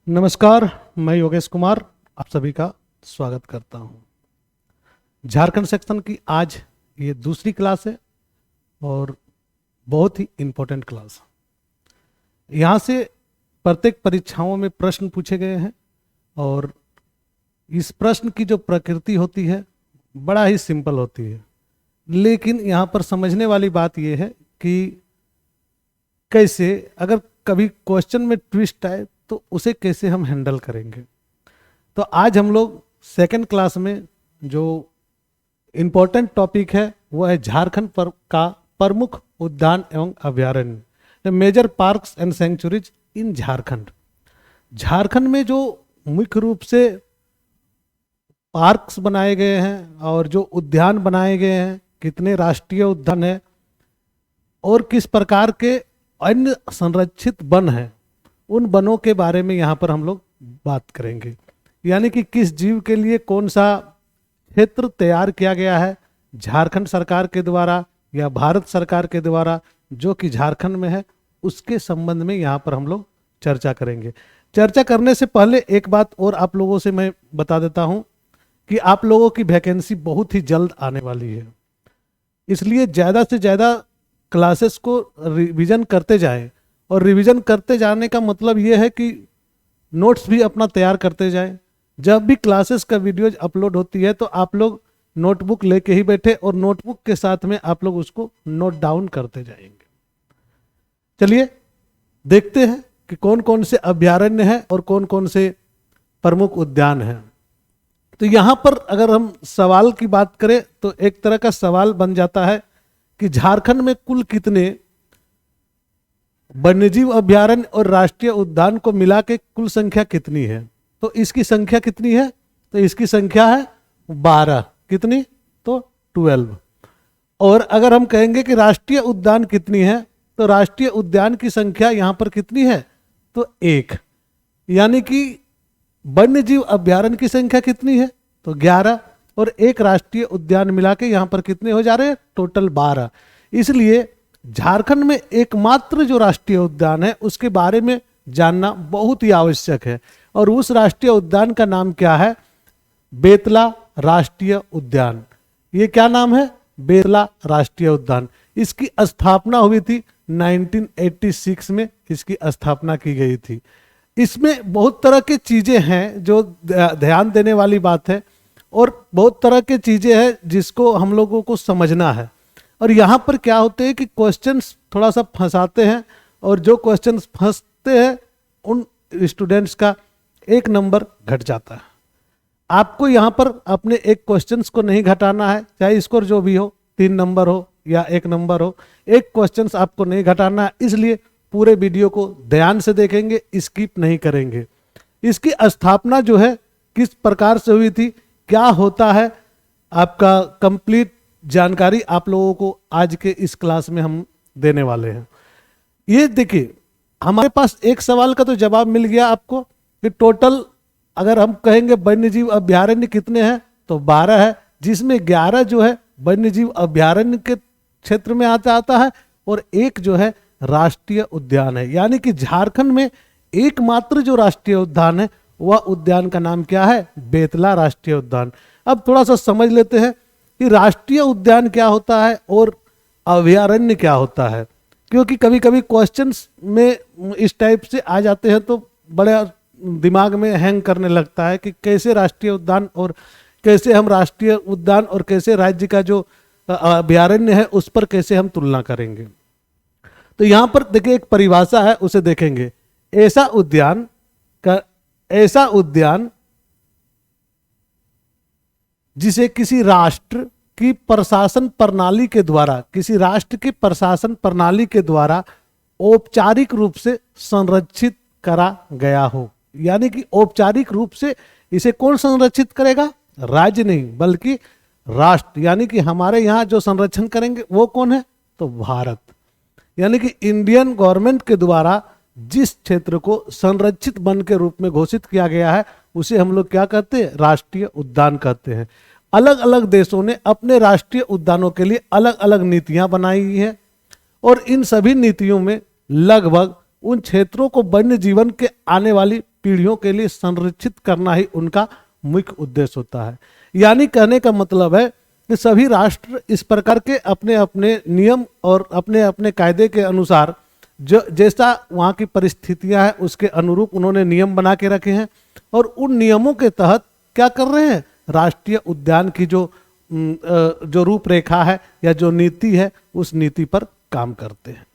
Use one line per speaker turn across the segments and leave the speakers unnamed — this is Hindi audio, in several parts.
नमस्कार, मैं योगेश कुमार आप सभी का स्वागत करता हूं। झारखंड सेक्शन की आज ये दूसरी क्लास है और बहुत ही इम्पोर्टेंट क्लास। यहाँ से प्रत्येक परीक्षाओं में प्रश्न पूछे गए हैं और इस प्रश्न की जो प्रकृति होती है बड़ा ही सिंपल होती है, लेकिन यहाँ पर समझने वाली बात यह है कि कैसे अगर कभी क्वेश्चन में ट्विस्ट आए तो उसे कैसे हम हैंडल करेंगे। तो आज हम लोग सेकंड क्लास में जो इम्पोर्टेंट टॉपिक है वो है झारखंड का प्रमुख उद्यान एवं अभ्यारण्य, मेजर पार्क्स एंड सेंचुरीज इन झारखंड। झारखंड में जो मुख्य रूप से पार्क्स बनाए गए हैं और जो उद्यान बनाए गए हैं, कितने राष्ट्रीय उद्यान हैं और किस प्रकार के अन्य संरक्षित वन हैं, उन वनों के बारे में यहाँ पर हम लोग बात करेंगे। यानी कि किस जीव के लिए कौन सा क्षेत्र तैयार किया गया है झारखंड सरकार के द्वारा या भारत सरकार के द्वारा, जो कि झारखंड में है, उसके संबंध में यहाँ पर हम लोग चर्चा करेंगे। चर्चा करने से पहले एक बात और आप लोगों से मैं बता देता हूँ कि आप लोगों की वैकेंसी बहुत ही जल्द आने वाली है, इसलिए ज़्यादा से ज़्यादा क्लासेस को रिवीजन करते जाएं। और रिवीजन करते जाने का मतलब ये है कि नोट्स भी अपना तैयार करते जाएं। जब भी क्लासेस का वीडियोज अपलोड होती है तो आप लोग नोटबुक लेके ही बैठे और नोटबुक के साथ में आप लोग उसको नोट डाउन करते जाएंगे। चलिए देखते हैं कि कौन कौन से अभ्यारण्य हैं और कौन कौन से प्रमुख उद्यान हैं। तो यहाँ पर अगर हम सवाल की बात करें तो एक तरह का सवाल बन जाता है कि झारखंड में कुल कितने वन्यजीव अभ्यारण्य और राष्ट्रीय उद्यान को मिला के कुल संख्या कितनी है। तो इसकी संख्या कितनी है, तो इसकी संख्या है 12। कितनी, तो 12। और अगर हम कहेंगे कि राष्ट्रीय उद्यान कितनी है, तो राष्ट्रीय उद्यान की संख्या यहाँ पर कितनी है, तो 1। यानी कि वन्यजीव अभ्यारण्य की संख्या कितनी है, तो 11 और एक राष्ट्रीय उद्यान मिला के यहाँ पर कितने हो जा रहे हैं, टोटल 12। इसलिए झारखंड में एकमात्र जो राष्ट्रीय उद्यान है उसके बारे में जानना बहुत ही आवश्यक है, और उस राष्ट्रीय उद्यान का नाम क्या है, बेतला राष्ट्रीय उद्यान। ये क्या नाम है, बेतला राष्ट्रीय उद्यान। इसकी स्थापना हुई थी 1986 में, इसकी स्थापना की गई थी। इसमें बहुत तरह की चीजें हैं जो ध्यान देने वाली बात है, और बहुत तरह की चीजें हैं जिसको हम लोगों को समझना है। और यहाँ पर क्या होते हैं कि क्वेश्चंस थोड़ा सा फंसाते हैं, और जो क्वेश्चंस फंसते हैं उन स्टूडेंट्स का 1 नंबर घट जाता है। आपको यहाँ पर अपने एक क्वेश्चंस को नहीं घटाना है, चाहे स्कोर जो भी हो, 3 नंबर हो या 1 नंबर हो, एक क्वेश्चंस आपको नहीं घटाना है। इसलिए पूरे वीडियो को ध्यान से देखेंगे, स्किप नहीं करेंगे। इसकी स्थापना जो है किस प्रकार से हुई थी, क्या होता है, आपका कंप्लीट जानकारी आप लोगों को आज के इस क्लास में हम देने वाले हैं। ये देखिए, हमारे पास एक सवाल का तो जवाब मिल गया आपको कि टोटल अगर हम कहेंगे वन्यजीव अभ्यारण्य कितने हैं, तो 12 है, जिसमें 11 जो है वन्यजीव अभ्यारण्य के क्षेत्र में आता है और 1 जो है राष्ट्रीय उद्यान है। यानी कि झारखंड में एकमात्र जो राष्ट्रीय उद्यान है वह उद्यान का नाम क्या है, बेतला राष्ट्रीय उद्यान। अब थोड़ा सा समझ लेते हैं कि राष्ट्रीय उद्यान क्या होता है और अभयारण्य क्या होता है, क्योंकि कभी कभी क्वेश्चंस में इस टाइप से आ जाते हैं तो बड़ा दिमाग में हैंग करने लगता है कि कैसे राष्ट्रीय उद्यान और कैसे हम राष्ट्रीय उद्यान और कैसे राज्य का जो अभयारण्य है उस पर कैसे हम तुलना करेंगे। तो यहाँ पर देखिए एक परिभाषा है, उसे देखेंगे। ऐसा उद्यान जिसे किसी राष्ट्र की प्रशासन प्रणाली के द्वारा, किसी राष्ट्र की प्रशासन प्रणाली के द्वारा औपचारिक रूप से संरक्षित करा गया हो। यानी कि औपचारिक रूप से इसे कौन संरक्षित करेगा, राज्य नहीं बल्कि राष्ट्र। यानी कि हमारे यहाँ जो संरक्षण करेंगे वो कौन है, तो भारत। यानी कि इंडियन गवर्नमेंट के द्वारा जिस क्षेत्र को संरक्षित वन के रूप में घोषित किया गया है उसे हम लोग क्या कहते हैं, राष्ट्रीय उद्यान कहते हैं। अलग अलग देशों ने अपने राष्ट्रीय उद्यानों के लिए अलग अलग नीतियां बनाई हैं, और इन सभी नीतियों में लगभग उन क्षेत्रों को वन्य जीवन के आने वाली पीढ़ियों के लिए संरक्षित करना ही उनका मुख्य उद्देश्य होता है। यानी कहने का मतलब है कि सभी राष्ट्र इस प्रकार के अपने अपने नियम और अपने अपने कायदे के अनुसार जो जैसा वहाँ की परिस्थितियां हैं उसके अनुरूप उन्होंने नियम बना के रखे हैं, और उन नियमों के तहत क्या कर रहे हैं, राष्ट्रीय उद्यान की जो रूपरेखा है या जो नीति है उस नीति पर काम करते हैं।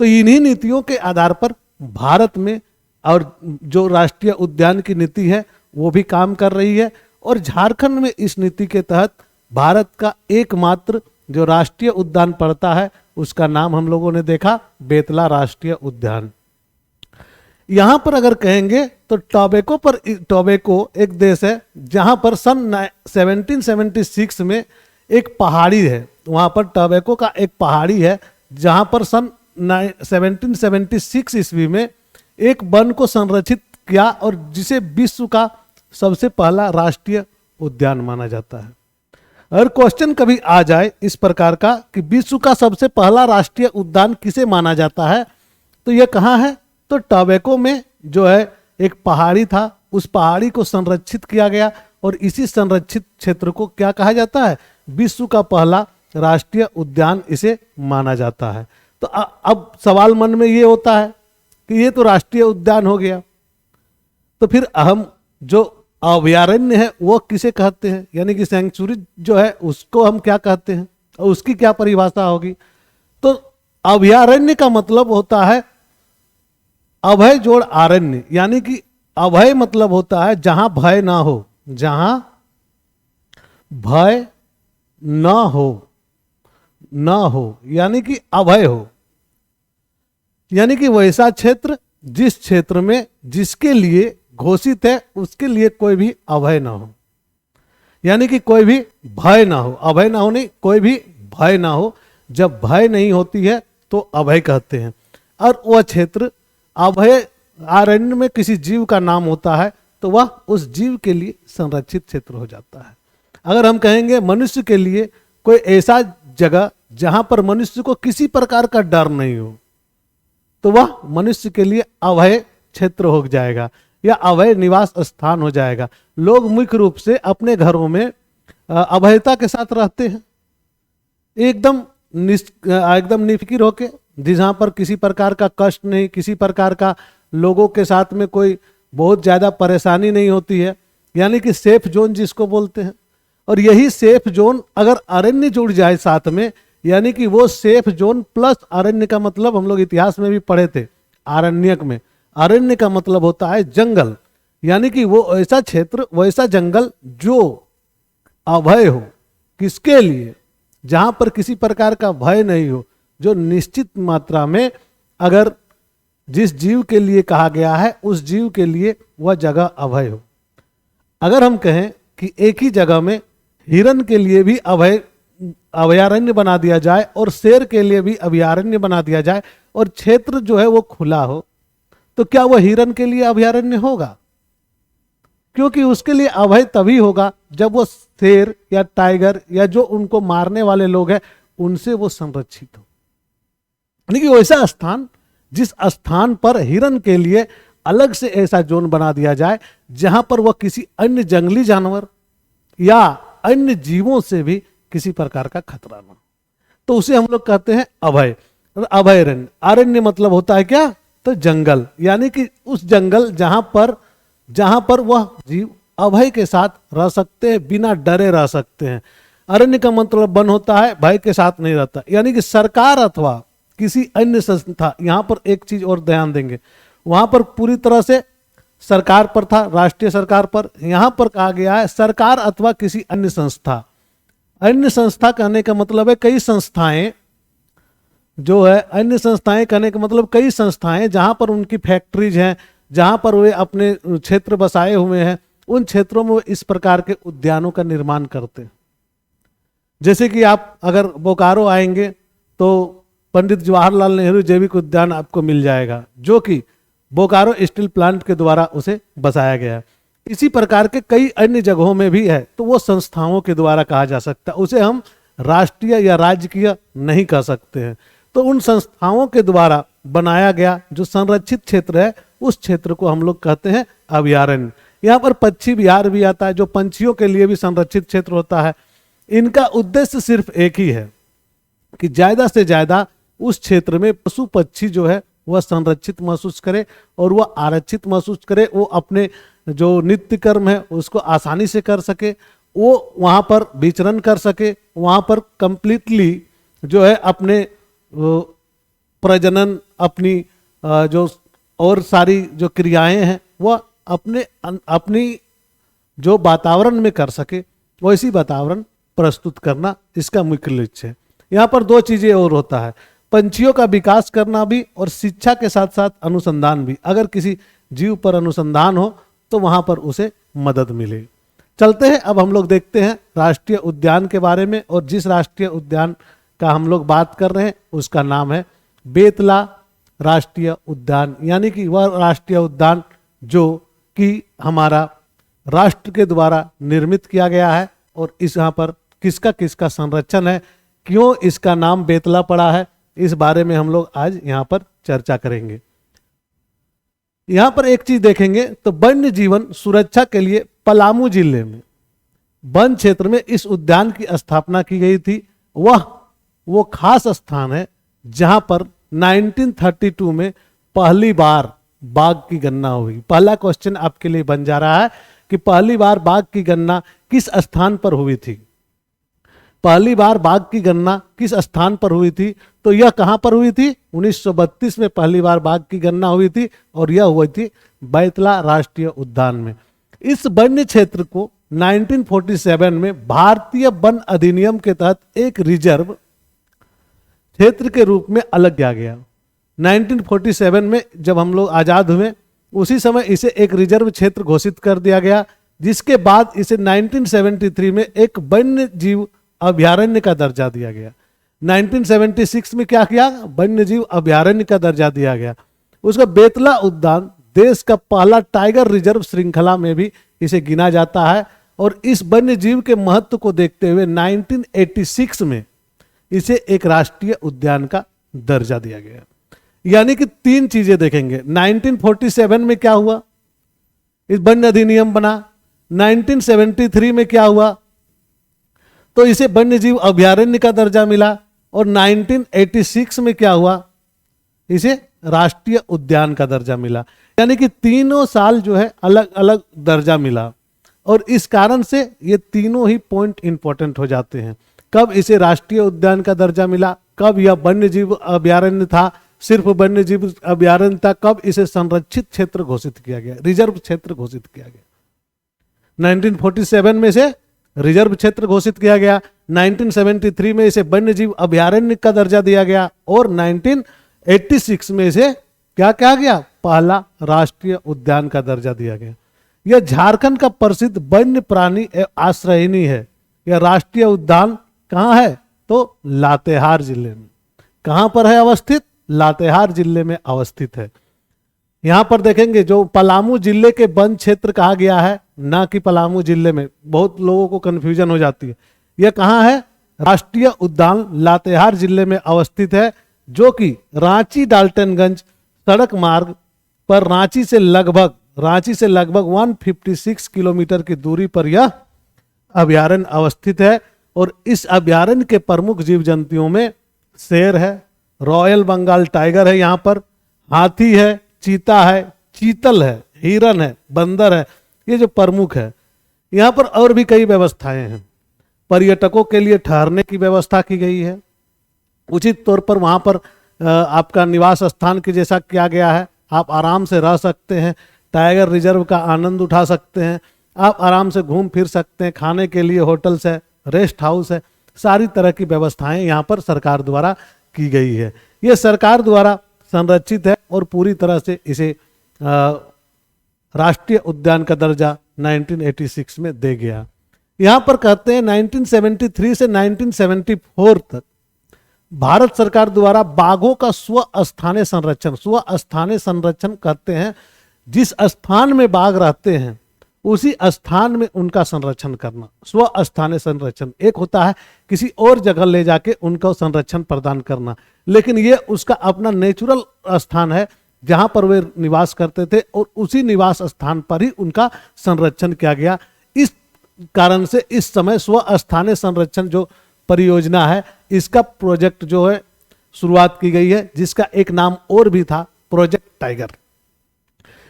तो इन्हीं नीतियों के आधार पर भारत में और जो राष्ट्रीय उद्यान की नीति है वो भी काम कर रही है, और झारखंड में इस नीति के तहत भारत का एकमात्र जो राष्ट्रीय उद्यान पड़ता है उसका नाम हम लोगों ने देखा बेतला राष्ट्रीय उद्यान। यहां पर अगर कहेंगे तो टोबैको एक देश है जहां पर सन 1776 में एक पहाड़ी है, वहां पर टोबैको का एक पहाड़ी है जहां पर सन 1776 ईस्वी में एक वन को संरक्षित किया और जिसे विश्व का सबसे पहला राष्ट्रीय उद्यान माना जाता है। अगर क्वेश्चन कभी आ जाए इस प्रकार का कि विश्व का सबसे पहला राष्ट्रीय उद्यान किसे माना जाता है, तो यह कहाँ है, तो टोबैको में जो है एक पहाड़ी था, उस पहाड़ी को संरक्षित किया गया और इसी संरक्षित क्षेत्र को क्या कहा जाता है, विश्व का पहला राष्ट्रीय उद्यान इसे माना जाता है। तो अब सवाल मन में ये होता है कि ये तो राष्ट्रीय उद्यान हो गया, तो फिर हम जो अभयारण्य है वो किसे कहते हैं, यानी कि सेंचुरी जो है उसको हम क्या कहते हैं और उसकी क्या परिभाषा होगी। तो अभयारण्य का मतलब होता है अभय जोड़ आरण्य, यानी कि अभय मतलब होता है जहां भय ना हो, जहां भय ना हो यानी कि अभय हो, यानी कि वैसा क्षेत्र जिस क्षेत्र में जिसके लिए घोषित है उसके लिए कोई भी अभय ना हो, यानी कि कोई भी भय ना हो, अभय ना हो नहीं, कोई भी भय ना हो। जब भय नहीं होती है तो अभय कहते हैं, और वह क्षेत्र अभय अरण्य में किसी जीव का नाम होता है तो वह उस जीव के लिए संरक्षित क्षेत्र हो जाता है। अगर हम कहेंगे मनुष्य के लिए कोई ऐसा जगह जहां पर मनुष्य को किसी प्रकार का डर नहीं हो, तो वह मनुष्य के लिए अभय क्षेत्र हो जाएगा या अभय निवास स्थान हो जाएगा। लोग मुख्य रूप से अपने घरों में अभयता के साथ रहते हैं, एकदम निफिकिर होके, जहां पर किसी प्रकार का कष्ट नहीं, किसी प्रकार का लोगों के साथ में कोई बहुत ज्यादा परेशानी नहीं होती है, यानी कि सेफ जोन जिसको बोलते हैं। और यही सेफ जोन अगर अरण्य जुड़ जाए साथ में, यानी कि वो सेफ जोन प्लस अरण्य का मतलब हम लोग इतिहास में भी पढ़े थे आरण्यक में, अरण्य का मतलब होता है जंगल, यानी कि वो ऐसा क्षेत्र वैसा जंगल जो अभय हो, किसके लिए, जहां पर किसी प्रकार का भय नहीं हो, जो निश्चित मात्रा में अगर जिस जीव के लिए कहा गया है उस जीव के लिए वह जगह अभय हो। अगर हम कहें कि एक ही जगह में हिरण के लिए भी अभयारण्य बना दिया जाए और शेर के लिए भी अभयारण्य बना दिया जाए और क्षेत्र जो है वो खुला हो, तो क्या वह हिरण के लिए अभयारण्य होगा? क्योंकि उसके लिए अभय तभी होगा जब वो शेर या टाइगर या जो उनको मारने वाले लोग हैं उनसे वो संरक्षित हो। यानी कि वैसा स्थान, जिस स्थान पर हिरण के लिए अलग से ऐसा जोन बना दिया जाए जहां पर वह किसी अन्य जंगली जानवर या अन्य जीवों से भी किसी प्रकार का खतरा ना, तो उसे हम लोग कहते हैं अभय। अभयारण्य, अरण्य मतलब होता है क्या, तो जंगल, यानी कि उस जंगल जहां पर वह जीव अभय के साथ रह सकते हैं, बिना डरे रह सकते हैं। अरण्य का मतलब वन होता है, भय के साथ नहीं रहता। यानी कि सरकार अथवा किसी अन्य संस्था, यहां पर एक चीज और ध्यान देंगे, वहां पर पूरी तरह से सरकार पर था, राष्ट्रीय सरकार पर। यहां पर कहा गया है सरकार अथवा किसी अन्य संस्था। अन्य संस्था कहने का मतलब है कई संस्थाएं जो है, अन्य संस्थाएं कहने का मतलब कई संस्थाएं जहां पर उनकी फैक्ट्रीज हैं, जहां पर वे अपने क्षेत्र बसाए हुए हैं, उन क्षेत्रों में इस प्रकार के उद्यानों का निर्माण करते हैं। जैसे कि आप अगर बोकारो आएंगे तो पंडित जवाहरलाल नेहरू जैविक उद्यान आपको मिल जाएगा, जो कि बोकारो स्टील प्लांट के द्वारा उसे बसाया गया है। इसी प्रकार के कई अन्य जगहों में भी है, तो वो संस्थाओं के द्वारा कहा जा सकता है, उसे हम राष्ट्रीय या राजकीय नहीं कह सकते हैं। तो उन संस्थाओं के द्वारा बनाया गया जो संरक्षित क्षेत्र है उस क्षेत्र को हम लोग कहते हैं अभयारण्य। यहाँ पर पक्षी विहार भी आता है, जो पंछियों के लिए भी संरक्षित क्षेत्र होता है। इनका उद्देश्य सिर्फ एक ही है कि ज्यादा से ज्यादा उस क्षेत्र में पशु पक्षी जो है वह संरक्षित महसूस करे और वह आरक्षित महसूस करे, वो अपने जो नित्य कर्म है उसको आसानी से कर सके, वो वहाँ पर विचरण कर सके, वहाँ पर कंप्लीटली जो है अपने प्रजनन, अपनी जो और सारी जो क्रियाएं हैं वह अपनी जो वातावरण में कर सके, वैसी वातावरण प्रस्तुत करना इसका मुख्य लक्ष्य है। यहाँ पर दो चीजें और होता है, पंछियों का विकास करना भी और शिक्षा के साथ साथ अनुसंधान भी। अगर किसी जीव पर अनुसंधान हो तो वहां पर उसे मदद मिले। चलते हैं, अब हम लोग देखते हैं राष्ट्रीय उद्यान के बारे में, और जिस राष्ट्रीय उद्यान का हम लोग बात कर रहे हैं उसका नाम है बेतला राष्ट्रीय उद्यान, यानी कि वह राष्ट्रीय उद्यान जो कि हमारा राष्ट्र के द्वारा निर्मित किया गया है। और इस यहाँ पर किसका किसका संरक्षण है, क्यों इसका नाम बेतला पड़ा है, इस बारे में हम लोग आज यहाँ पर चर्चा करेंगे। यहाँ पर एक चीज देखेंगे तो वन्य जीवन सुरक्षा के लिए पलामू जिले में वन क्षेत्र में इस उद्यान की स्थापना की गई थी। वो खास स्थान है जहां पर 1932 में पहली बार बाघ की गणना हुई। पहला क्वेश्चन आपके लिए बन जा रहा है कि पहली बार बाघ की गणना किस स्थान पर हुई थी। पहली बार बाघ की गणना किस स्थान पर हुई थी, तो यह कहां पर हुई थी, 1932 में पहली बार बाघ की गणना हुई थी और यह हुई थी बेतला राष्ट्रीय उद्यान में। इस वन्य क्षेत्र को 1947 में भारतीय वन अधिनियम के तहत एक रिजर्व क्षेत्र के रूप में अलग किया गया। 1947 में जब हम लोग आजाद हुए उसी समय इसे एक रिजर्व क्षेत्र घोषित कर दिया गया, जिसके बाद इसे 1973 में एक वन्य जीव अभयारण्य का दर्जा दिया गया। 1976 में क्या किया, वन्य जीव अभयारण्य का दर्जा दिया गया। उसका बेतला उद्यान देश का पहला टाइगर रिजर्व श्रृंखला में भी इसे गिना जाता है। और इस वन्य जीव के महत्व को देखते हुए 1986 में इसे एक राष्ट्रीय उद्यान का दर्जा दिया गया। यानी कि तीन चीजें देखेंगे, 1947 में क्या हुआ, इस वन्य अधिनियम बना। 1973 में क्या हुआ, तो इसे वन्य जीव अभयारण्य का दर्जा मिला। और 1986 में क्या हुआ, इसे राष्ट्रीय उद्यान का दर्जा मिला। यानी कि तीनों साल जो है अलग अलग दर्जा मिला। और इस कारण से ये तीनों ही पॉइंट इंपॉर्टेंट हो जाते हैं। कब इसे राष्ट्रीय उद्यान का दर्जा मिला, कब यह वन्य जीव अभयारण्य था, सिर्फ वन्य जीव अभयारण्य था, कब इसे संरक्षित क्षेत्र घोषित किया गया, रिजर्व क्षेत्र घोषित किया गया। 1947 में इसे रिजर्व क्षेत्र घोषित किया गया, 1973 में इसे वन्य जीव अभयारण्य का दर्जा दिया गया और 1986 में इसे क्या कहा गया, पहला राष्ट्रीय उद्यान का दर्जा दिया गया। यह झारखंड का प्रसिद्ध वन्य प्राणी आश्रयनी है। यह राष्ट्रीय उद्यान कहाँ है, तो लातेहार जिले में। कहां पर है अवस्थित, लातेहार जिले में अवस्थित है। यहां पर देखेंगे जो पलामू जिले के वन क्षेत्र कहा गया है, ना कि पलामू जिले में, बहुत लोगों को कंफ्यूजन हो जाती है। यह कहां है, राष्ट्रीय उद्यान लातेहार जिले में अवस्थित है, जो कि रांची डाल्टनगंज सड़क मार्ग पर रांची से लगभग 156 किलोमीटर की दूरी पर यह अभयारण्य अवस्थित है। और इस अभयारण्य के प्रमुख जीव जंतुओं में शेर है, रॉयल बंगाल टाइगर है, यहाँ पर हाथी है, चीता है, चीतल है, हिरन है, बंदर है, ये जो प्रमुख है। यहाँ पर और भी कई व्यवस्थाएं हैं। पर्यटकों के लिए ठहरने की व्यवस्था की गई है, उचित तौर पर वहाँ पर आपका निवास स्थान के जैसा किया गया है। आप आराम से रह सकते हैं, टाइगर रिजर्व का आनंद उठा सकते हैं, आप आराम से घूम फिर सकते हैं। खाने के लिए होटल्स है, रेस्ट हाउस है, सारी तरह की व्यवस्थाएं यहाँ पर सरकार द्वारा की गई है। ये सरकार द्वारा संरक्षित है और पूरी तरह से इसे राष्ट्रीय उद्यान का दर्जा 1986 में दे गया। यहाँ पर कहते हैं 1973 से 1974 तक भारत सरकार द्वारा बाघों का स्वस्थानीय संरक्षण कहते हैं, जिस स्थान में बाघ रहते हैं उसी स्थान में उनका संरक्षण करना। स्वस्थानीय संरक्षण एक होता है किसी और जगह ले जाके उनको संरक्षण प्रदान करना, लेकिन ये उसका अपना नेचुरल स्थान है जहां पर वे निवास करते थे और उसी निवास स्थान पर ही उनका संरक्षण किया गया। इस कारण से इस समय स्व स्थानीय संरक्षण जो परियोजना है, इसका प्रोजेक्ट जो है शुरुआत की गई है, जिसका एक नाम और भी था, प्रोजेक्ट टाइगर।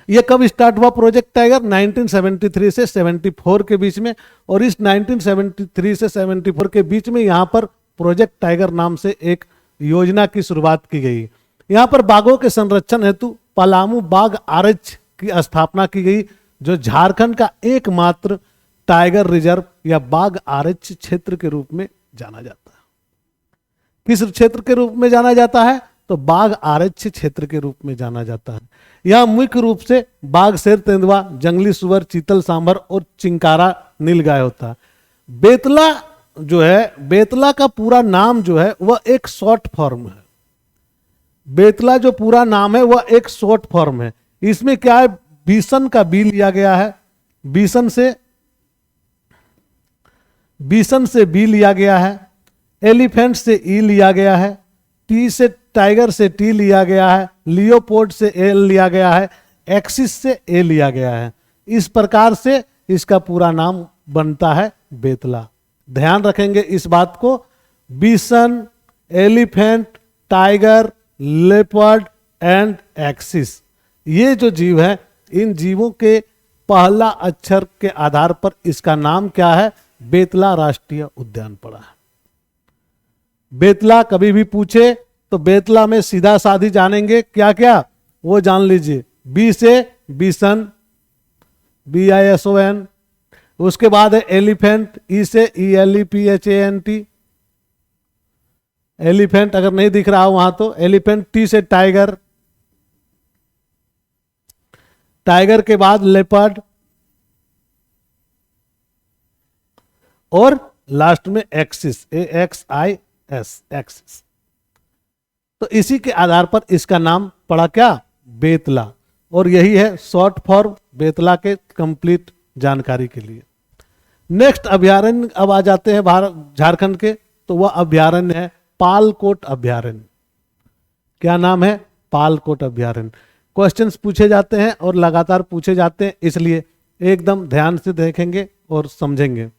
यह कब स्टार्ट हुआ प्रोजेक्ट टाइगर? 1973 से 74 के बीच में। और इस 1973 से 74 के बीच में यहां पर प्रोजेक्ट टाइगर नाम से एक योजना की शुरुआत की गई। यहां पर बाघों के संरक्षण हेतु पलामू बाघ आरक्ष की स्थापना की गई, जो झारखंड का एकमात्र टाइगर रिजर्व या बाघ आरक्ष क्षेत्र के रूप में जाना जाता है। किस क्षेत्र के रूप में जाना जाता है? तो बाघ आरक्ष क्षेत्र के रूप में जाना जाता है। यह मुख्य रूप से बाघ, शेर, तेंदुआ, जंगली सुअर, चीतल, सांभर और चिंकारा नीलगाय होता है। बेतला जो है, बेतला का पूरा नाम जो है वह एक शॉर्ट फॉर्म है। बेतला जो पूरा नाम है वह एक शॉर्ट फॉर्म है। इसमें क्या है, बीसन का बी लिया गया है, बीसन से बी लिया गया है, एलिफेंट से ई लिया गया है, टी से टाइगर से टी लिया गया है, लियोपोर्ड से एल लिया गया है, एक्सिस से ए लिया गया है। इस प्रकार से इसका पूरा नाम बनता है बेतला। ध्यान रखेंगे इस बात को। Bison, elephant, tiger, leopard and axis, ये जो जीव है, इन जीवों के पहला अक्षर के आधार पर इसका नाम क्या है? बेतला राष्ट्रीय उद्यान पड़ा है। बेतला कभी भी पूछे तो बेतला में सीधा साधी जानेंगे क्या क्या, वो जान लीजिए। बी से बीसन, BISON। उसके बाद है एलिफेंट, ई से ELEPHANT, एलिफेंट अगर नहीं दिख रहा हो वहां तो एलिफेंट। टी से टाइगर, टाइगर के बाद लेपर्ड, और लास्ट में एक्सिस, AXIS, एक्सिस। तो इसी के आधार पर इसका नाम पड़ा क्या? बेतला। और यही है शॉर्ट फॉर्म बेतला के कंप्लीट जानकारी के लिए। नेक्स्ट अभ्यारण्य अब आ जाते हैं झारखंड के, तो वह अभ्यारण्य है पालकोट अभ्यारण्य। क्या नाम है? पालकोट अभ्यारण्य। क्वेश्चंस पूछे जाते हैं और लगातार पूछे जाते हैं, इसलिए एकदम ध्यान से देखेंगे और समझेंगे।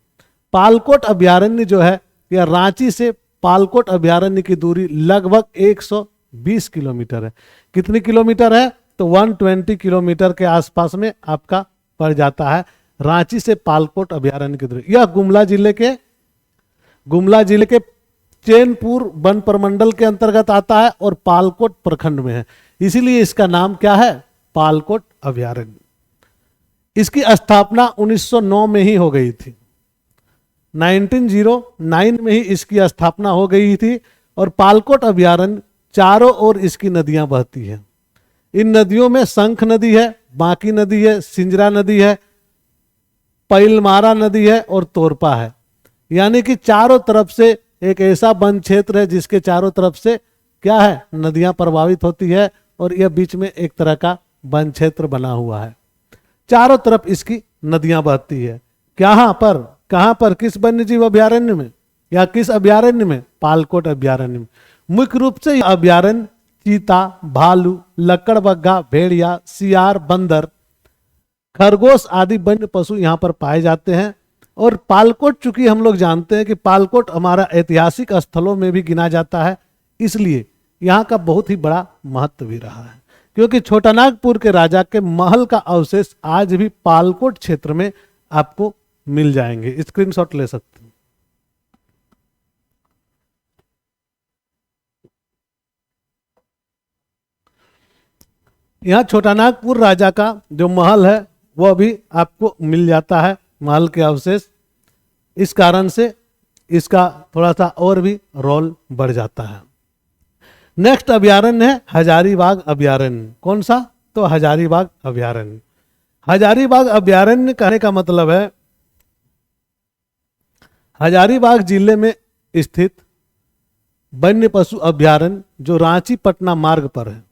पालकोट अभ्यारण्य जो है, यह रांची से पालकोट अभ्यारण्य की दूरी लगभग 120 किलोमीटर है। कितनी किलोमीटर है? तो 120 किलोमीटर के आसपास में आपका पड़ जाता है रांची से पालकोट अभ्यारण्य की दूरी। यह गुमला जिले के चैनपुर वन प्रमंडल के अंतर्गत आता है और पालकोट प्रखंड में है, इसीलिए इसका नाम क्या है? पालकोट अभ्यारण्य। इसकी स्थापना 1909 में ही हो गई थी। 1909 में ही इसकी स्थापना हो गई थी। और पालकोट अभ्यारण्य चारों ओर इसकी नदियां बहती हैं। इन नदियों में शंख नदी है, बांकी नदी है, सिंजरा नदी है, पैलमारा नदी है और तोरपा है। यानी कि चारों तरफ से एक ऐसा वन क्षेत्र है जिसके चारों तरफ से क्या है? नदियां प्रभावित होती है, और यह बीच में एक तरह का वन क्षेत्र बना हुआ है। चारों तरफ इसकी नदियां बहती है। कहां पर? किस वन्य जीव अभ्यारण्य में या किस अभ्यारण्य में? पालकोट अभ्यारण्य में। मुख्य रूप से यह अभ्यारण्य चीता, भालू, लकड़बग्घा, भेड़िया, सियार, बंदर, खरगोश आदि वन्य पशु यहाँ पर पाए जाते हैं। और पालकोट, चूंकि हम लोग जानते हैं कि पालकोट हमारा ऐतिहासिक स्थलों में भी गिना जाता है, इसलिए यहाँ का बहुत ही बड़ा महत्व भी रहा है। क्योंकि छोटानागपुर के राजा के महल का अवशेष आज भी पालकोट क्षेत्र में आपको मिल जाएंगे। स्क्रीनशॉट ले सकते हैं। यहाँ छोटानागपुर राजा का जो महल है वह भी आपको मिल जाता है, महल के अवशेष। इस कारण से इसका थोड़ा सा और भी रोल बढ़ जाता है। नेक्स्ट अभ्यारण्य है हजारीबाग अभ्यारण्य। कौन सा? तो हजारीबाग अभ्यारण्य। हजारीबाग अभ्यारण्य कहने का मतलब है हजारीबाग जिले में स्थित वन्य पशु अभ्यारण्य जो रांची पटना मार्ग पर है।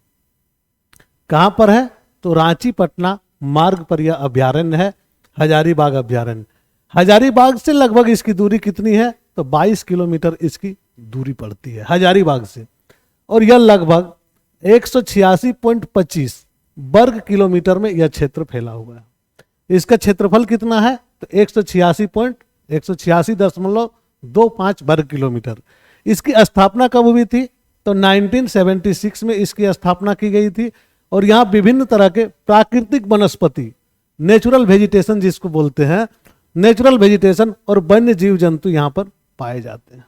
कहां पर है? तो रांची पटना मार्ग पर यह अभ्यारण्य है, हजारीबाग अभ्यारण्य। हजारीबाग से लगभग इसकी दूरी कितनी है? तो 22 किलोमीटर इसकी दूरी पड़ती है हजारीबाग से। और यह लगभग 186.25 वर्ग किलोमीटर में यह क्षेत्र फैला हुआ है। इसका क्षेत्रफल कितना है? तो 186.25 वर्ग किलोमीटर। इसकी स्थापना कब हुई थी? तो 1976 में इसकी स्थापना की गई थी। और यहाँ विभिन्न तरह के प्राकृतिक वनस्पति, नेचुरल वेजिटेशन जिसको बोलते हैं, नेचुरल वेजिटेशन और वन्य जीव जंतु यहाँ पर पाए जाते हैं।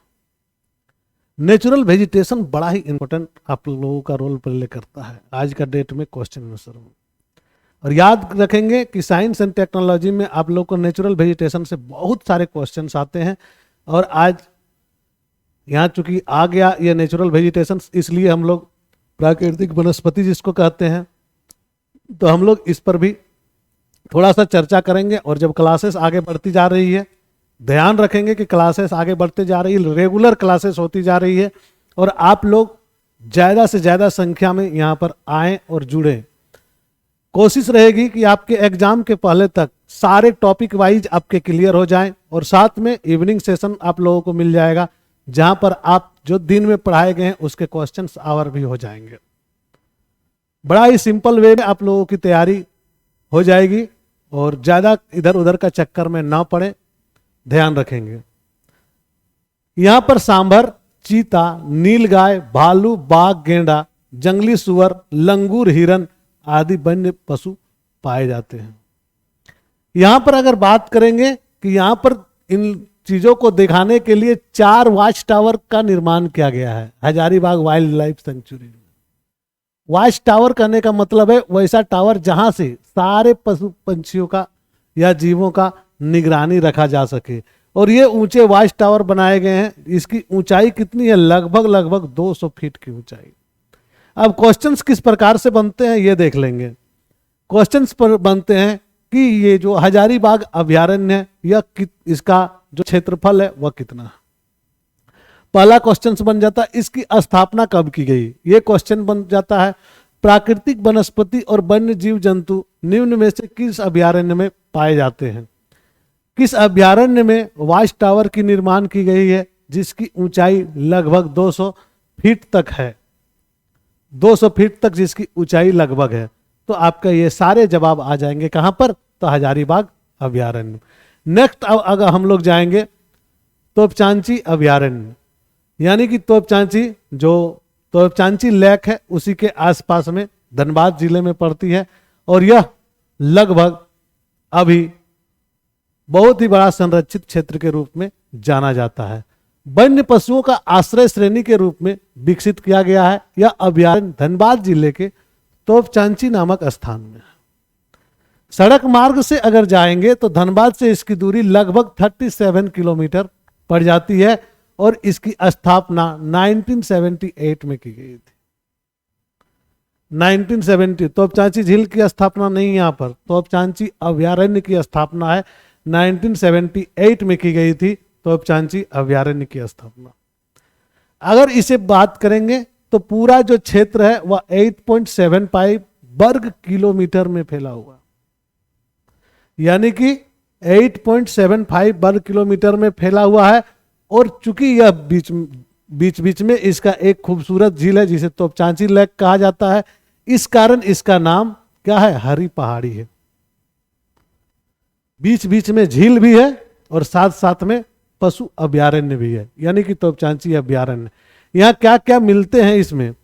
नेचुरल वेजिटेशन बड़ा ही इंपॉर्टेंट आप लोगों का रोल प्ले करता है आज का डेट में क्वेश्चन आंसर में। और याद रखेंगे कि साइंस एंड टेक्नोलॉजी में आप लोग को नेचुरल वेजिटेशन से बहुत सारे क्वेश्चंस आते हैं। और आज यहाँ चूंकि आ गया ये नेचुरल वेजिटेशन, इसलिए हम लोग प्राकृतिक वनस्पति जिसको कहते हैं, तो हम लोग इस पर भी थोड़ा सा चर्चा करेंगे। और जब क्लासेस आगे बढ़ती जा रही है, ध्यान रखेंगे कि क्लासेस आगे बढ़ते जा रही है, रेगुलर क्लासेस होती जा रही है, और आप लोग ज़्यादा से ज़्यादा संख्या में यहाँ पर आएँ और जुड़ें। कोशिश रहेगी कि आपके एग्जाम के पहले तक सारे टॉपिक वाइज आपके क्लियर हो जाएं। और साथ में इवनिंग सेशन आप लोगों को मिल जाएगा, जहां पर आप जो दिन में पढ़ाए गए हैं उसके क्वेश्चंस आवर भी हो जाएंगे। बड़ा ही सिंपल वे में आप लोगों की तैयारी हो जाएगी और ज़्यादा इधर उधर का चक्कर में ना पड़े, ध्यान रखेंगे। यहां पर सांभर, चीता, नीलगाय, भालू, बाघ, गेंडा, जंगली सुअर, लंगूर, हिरन आदि वन्य पशु पाए जाते हैं। यहां पर अगर बात करेंगे कि यहां पर इन चीजों को दिखाने के लिए 4 वॉच टावर का निर्माण किया गया है हजारीबाग वाइल्ड लाइफ सेंचुरी में। वॉच टावर कहने का मतलब है वैसा टावर जहां से सारे पशु पंछियों का या जीवों का निगरानी रखा जा सके। और ये ऊंचे वॉच टावर बनाए गए हैं। इसकी ऊंचाई कितनी है? लगभग 200 फीट की ऊंचाई। अब क्वेश्चंस किस प्रकार से बनते हैं ये देख लेंगे। क्वेश्चंस पर बनते हैं कि ये जो हजारीबाग अभयारण्य है यह इसका जो क्षेत्रफल है वह कितना है। पहला क्वेश्चन बन जाता है इसकी स्थापना कब की गई। ये क्वेश्चन बन जाता है प्राकृतिक वनस्पति और वन्य जीव जंतु निम्न में से किस अभयारण्य में पाए जाते हैं। किस अभयारण्य में वॉच टावर की निर्माण की गई है जिसकी ऊंचाई लगभग 200 फीट तक है। 200 फीट तक जिसकी ऊंचाई लगभग है। तो आपका ये सारे जवाब आ जाएंगे कहां पर? तो हजारीबाग अभयारण्य। नेक्स्ट अगर हम लोग जाएंगे तोपचांची अभयारण्य, यानी कि तोपचांची जो तोपचांची लेक है उसी के आसपास में धनबाद जिले में पड़ती है। और यह लगभग अभी बहुत ही बड़ा संरक्षित क्षेत्र के रूप में जाना जाता है। वन्य पशुओं का आश्रय श्रेणी के रूप में विकसित किया गया है। यह अभयारण्य धनबाद जिले के तोपचांची नामक स्थान में है। सड़क मार्ग से अगर जाएंगे तो धनबाद से इसकी दूरी लगभग 37 किलोमीटर पड़ जाती है। और इसकी स्थापना 1978 में की गई थी। 1970 तोपचांची झील की स्थापना नहीं, यहाँ पर तोपचांची अभयारण्य की स्थापना है 1978 में की गई थी। तोपचांची अभयारण्य की स्थापना। अगर इसे बात करेंगे तो पूरा जो क्षेत्र है वह 8.75 वर्ग किलोमीटर में फैला हुआ, यानी कि 8.75 वर्ग किलोमीटर में फैला हुआ है। और चूंकि यह बीच में इसका एक खूबसूरत झील है जिसे तोपचांची लेक कहा जाता है, इस कारण इसका नाम क्या है? हरी पहाड़ी है। बीच में झील भी है और साथ साथ में पशु अभयारण्य भी है, यानी कि तोपचांची अभयारण्य। यहाँ क्या क्या मिलते हैं इसमें?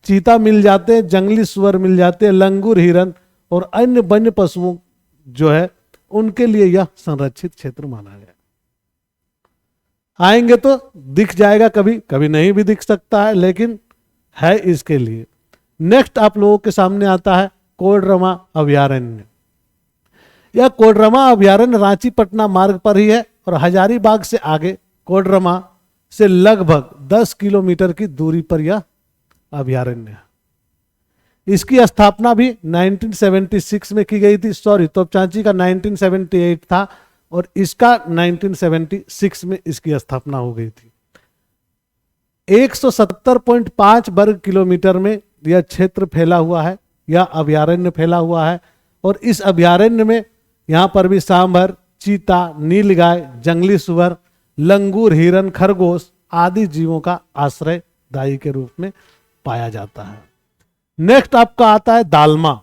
चीता मिल जाते हैं, जंगली सुअर मिल जाते हैं, लंगूर, हिरन और अन्य वन्य पशुओं जो है उनके लिए यह संरक्षित क्षेत्र माना गया। आएंगे तो दिख जाएगा, कभी कभी नहीं भी दिख सकता है, लेकिन है इसके लिए। नेक्स्ट आप लोगों के सामने आता है कोडरमा अभयारण्य। यह कोडरमा अभयारण्य रांची पटना मार्ग पर ही है और हजारीबाग से आगे कोडरमा से लगभग 10 किलोमीटर की दूरी पर यह अभयारण्य है। इसकी स्थापना भी 1976 में की गई थी। सॉरी, तोपचांची का 1978 था और इसका 1976 में इसकी स्थापना हो गई थी। 170.5 वर्ग किलोमीटर में यह क्षेत्र फैला हुआ है, यह अभयारण्य फैला हुआ है। और इस अभयारण्य में यहाँ पर भी सांभर, चीता, नीलगाय, जंगली सुअर, लंगूर, हिरन, खरगोश आदि जीवों का आश्रयदायी के रूप में पाया जाता है। नेक्स्ट आपका आता है दालमा,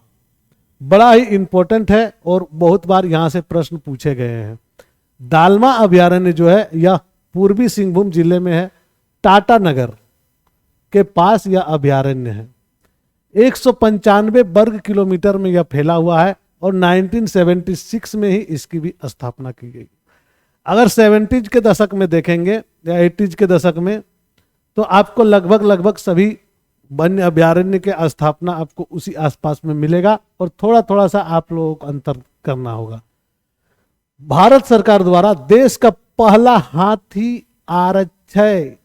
बड़ा ही इंपॉर्टेंट है और बहुत बार यहां से प्रश्न पूछे गए हैं। दालमा अभयारण्य जो है यह पूर्वी सिंहभूम जिले में है, टाटानगर के पास यह अभयारण्य है। 195 वर्ग किलोमीटर में यह फैला हुआ है और 1976 में ही इसकी भी स्थापना की गई। अगर 70s के दशक में देखेंगे या 80s के दशक में, तो आपको लगभग सभी वन्य अभयारण्य के स्थापना आपको उसी आसपास में मिलेगा और थोड़ा थोड़ा सा आप लोगों को अंतर करना होगा। भारत सरकार द्वारा देश का पहला हाथी आरक्षय,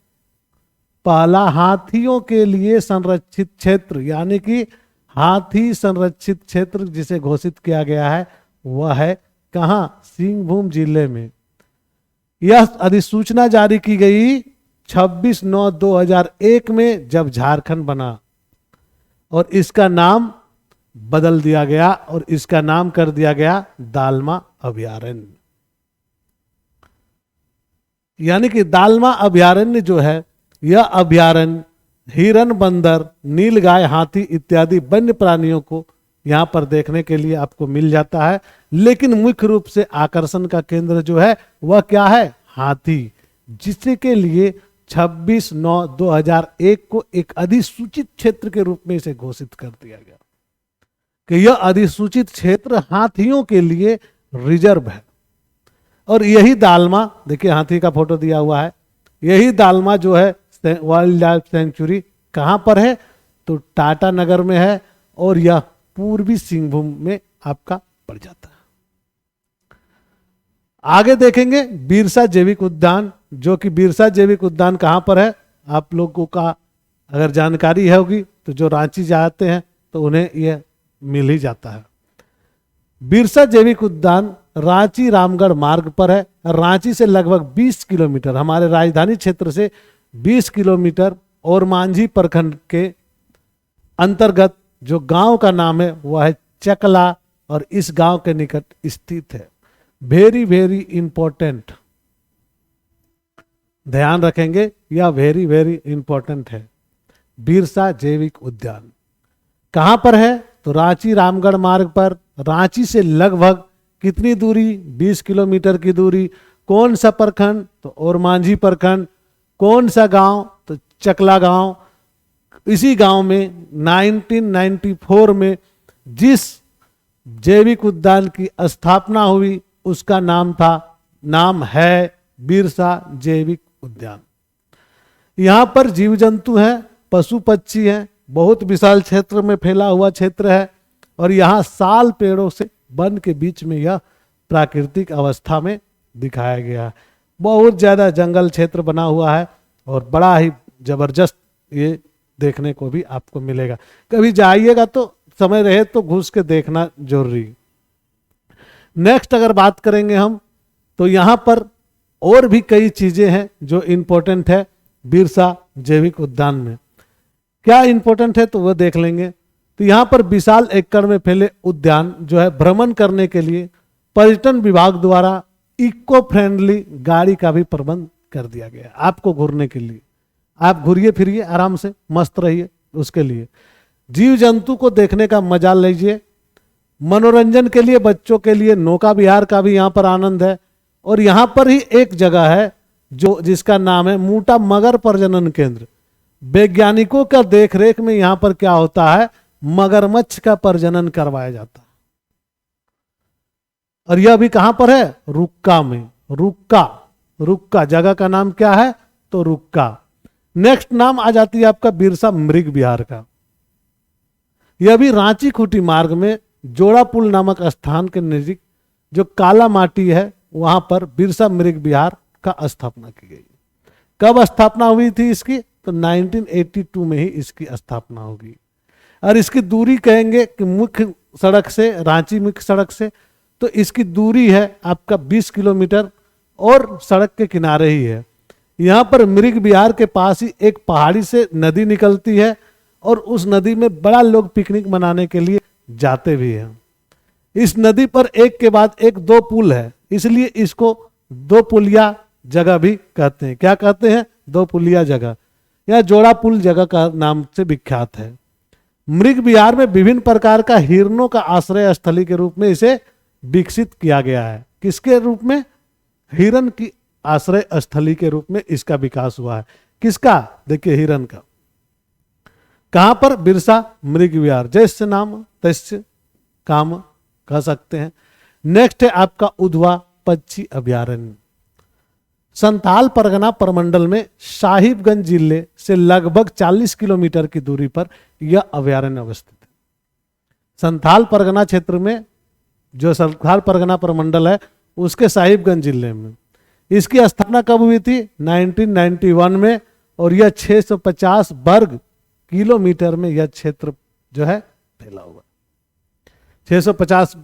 पहला हाथियों के लिए संरक्षित क्षेत्र यानी कि हाथी संरक्षित क्षेत्र जिसे घोषित किया गया है वह है कहां, सिंहभूम जिले में। यह अधिसूचना जारी की गई 26/9/2001 में जब झारखंड बना और इसका नाम बदल दिया गया और इसका नाम कर दिया गया दालमा अभयारण्य। यानी कि दालमा अभयारण्य जो है यह अभयारण्य हिरन, बंदर, नीलगाय, हाथी इत्यादि वन्य प्राणियों को यहां पर देखने के लिए आपको मिल जाता है, लेकिन मुख्य रूप से आकर्षण का केंद्र जो है वह क्या है, हाथी, जिसके लिए 26/9/2001 को एक अधिसूचित क्षेत्र के रूप में इसे घोषित कर दिया गया कि यह अधिसूचित क्षेत्र हाथियों के लिए रिजर्व है। और यही दालमा, देखिए हाथी का फोटो दिया हुआ है, यही दालमा जो है वाइल्ड लाइफ सेंचुरी कहां पर है, तो टाटानगर में है और यह पूर्वी सिंहभूम में आपका पड़ जाता है। आगे देखेंगे बिरसा जैविक उद्यान, जो कि बिरसा जैविक उद्यान कहां पर है, आप लोगों का अगर जानकारी होगी तो जो रांची जाते हैं तो उन्हें यह मिल ही जाता है। बिरसा जैविक उद्यान रांची रामगढ़ मार्ग पर है। रांची से लगभग 20 किलोमीटर, हमारे राजधानी क्षेत्र से 20 किलोमीटर और मांझी प्रखंड के अंतर्गत जो गांव का नाम है वह है चकला और इस गांव के निकट स्थित है। वेरी वेरी इंपॉर्टेंट, ध्यान रखेंगे, यह वेरी वेरी इंपॉर्टेंट है। बिरसा जैविक उद्यान कहां पर है, तो रांची रामगढ़ मार्ग पर, रांची से लगभग कितनी दूरी, 20 किलोमीटर की दूरी। कौन सा प्रखंड, तो और मांझी प्रखंड। कौन सा गांव, तो चकला गांव। इसी गांव में 1994 में जिस जैविक उद्यान की स्थापना हुई उसका नाम है बिरसा जैविक उद्यान। यहां पर जीव जंतु हैं, पशु पक्षी हैं, बहुत विशाल क्षेत्र में फैला हुआ क्षेत्र है और यहाँ साल पेड़ों से वन के बीच में यह प्राकृतिक अवस्था में दिखाया गया है। बहुत ज्यादा जंगल क्षेत्र बना हुआ है और बड़ा ही जबरदस्त ये देखने को भी आपको मिलेगा। कभी जाइएगा तो समय रहे तो घुस के देखना जरूरी। नेक्स्ट अगर बात करेंगे हम, तो यहाँ पर और भी कई चीजें हैं जो इंपॉर्टेंट है बिरसा जैविक उद्यान में। क्या इंपॉर्टेंट है तो वह देख लेंगे। तो यहाँ पर विशाल एकड़ में फैले उद्यान जो है भ्रमण करने के लिए पर्यटन विभाग द्वारा इको फ्रेंडली गाड़ी का भी प्रबंध कर दिया गया आपको घूरने के लिए। आप घूरिए फिरिए आराम से, मस्त रहिए। उसके लिए जीव जंतु को देखने का मजा लीजिए। मनोरंजन के लिए बच्चों के लिए नौका विहार का भी यहाँ पर आनंद है। और यहाँ पर ही एक जगह है जो जिसका नाम है मूटा मगर प्रजनन केंद्र। वैज्ञानिकों का देखरेख में यहाँ पर क्या होता है, मगरमच्छ का प्रजनन करवाया जाता है। और यह भी कहां पर है, रुक्का में। रुक्का जगह का नाम क्या है, तो रुक्का। नेक्स्ट नाम आ जाती है आपका बिरसा मृग विहार का। यह भी रांची खूंटी मार्ग में जोड़ा पुल नामक स्थान के नजदीक जो काला माटी है वहां पर बिरसा मृग विहार का स्थापना की गई। कब स्थापना हुई थी इसकी, तो 1982 में ही इसकी स्थापना होगी। और इसकी दूरी कहेंगे कि मुख्य सड़क से, रांची मुख्य सड़क से, तो इसकी दूरी है आपका 20 किलोमीटर और सड़क के किनारे ही है। यहाँ पर मृग विहार के पास ही एक पहाड़ी से नदी निकलती है और उस नदी में बड़ा लोग पिकनिक मनाने के लिए जाते भी हैं। इस नदी पर एक के बाद एक 2 पुल है, इसलिए इसको 2 पुलिया जगह भी कहते हैं। क्या कहते हैं, 2 पुलिया जगह या जोड़ा पुल जगह का नाम से विख्यात है। मृग विहार में विभिन्न प्रकार का हिरणों का आश्रय स्थली के रूप में इसे विकसित किया गया है। किसके रूप में? हिरण की आश्रय स्थली के रूप में इसका विकास हुआ है। किसका? देखिए हिरण का। कहां पर? बिरसा मृग विहार। जैसे नाम तैसे काम कह सकते हैं। नेक्स्ट है आपका उधवा पक्षी अभ्यारण्य। संथाल परगना प्रमंडल में साहिबगंज जिले से लगभग 40 किलोमीटर की दूरी पर यह अभ्यारण्य अवस्थित है। संथाल परगना क्षेत्र में, जो संथाल परगना प्रमंडल है, उसके साहिबगंज जिले में इसकी स्थापना कब हुई थी? 1991 में। और यह 650 वर्ग किलोमीटर में यह क्षेत्र जो है फैला हुआ। 650।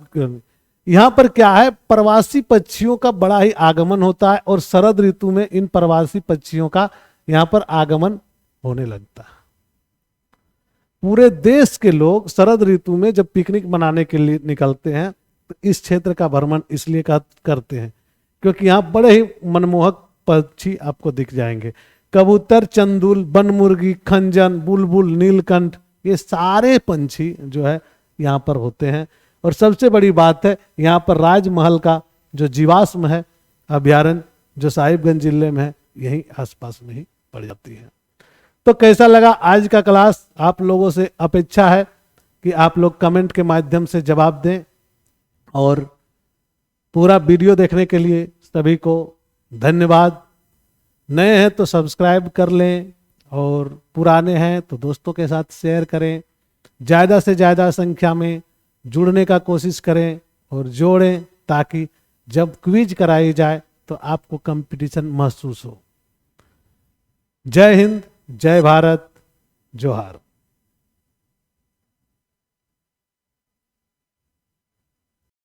यहां पर क्या है? प्रवासी पक्षियों का बड़ा ही आगमन होता है और शरद ऋतु में इन प्रवासी पक्षियों का यहां पर आगमन होने लगता है। पूरे देश के लोग शरद ऋतु में जब पिकनिक मनाने के लिए निकलते हैं तो इस क्षेत्र का भ्रमण इसलिए करते हैं क्योंकि यहाँ बड़े ही मनमोहक पक्षी आपको दिख जाएंगे। कबूतर, चंदुल, बनमुर्गी, खंजन, बुलबुल, नीलकंठ, ये सारे पंछी जो है यहाँ पर होते हैं। और सबसे बड़ी बात है, यहाँ पर राजमहल का जो जीवाश्म है अभ्यारण्य, जो साहिबगंज जिले में है, यही आसपास में ही पड़ जाती है। तो कैसा लगा आज का क्लास? आप लोगों से अपेक्षा है कि आप लोग कमेंट के माध्यम से जवाब दें। और पूरा वीडियो देखने के लिए सभी को धन्यवाद। नए हैं तो सब्सक्राइब कर लें और पुराने हैं तो दोस्तों के साथ शेयर करें। ज़्यादा से ज़्यादा संख्या में जुड़ने का कोशिश करें और जोड़ें ताकि जब क्विज कराई जाए तो आपको कंपटीशन महसूस हो। जय हिंद, जय भारत, जोहार।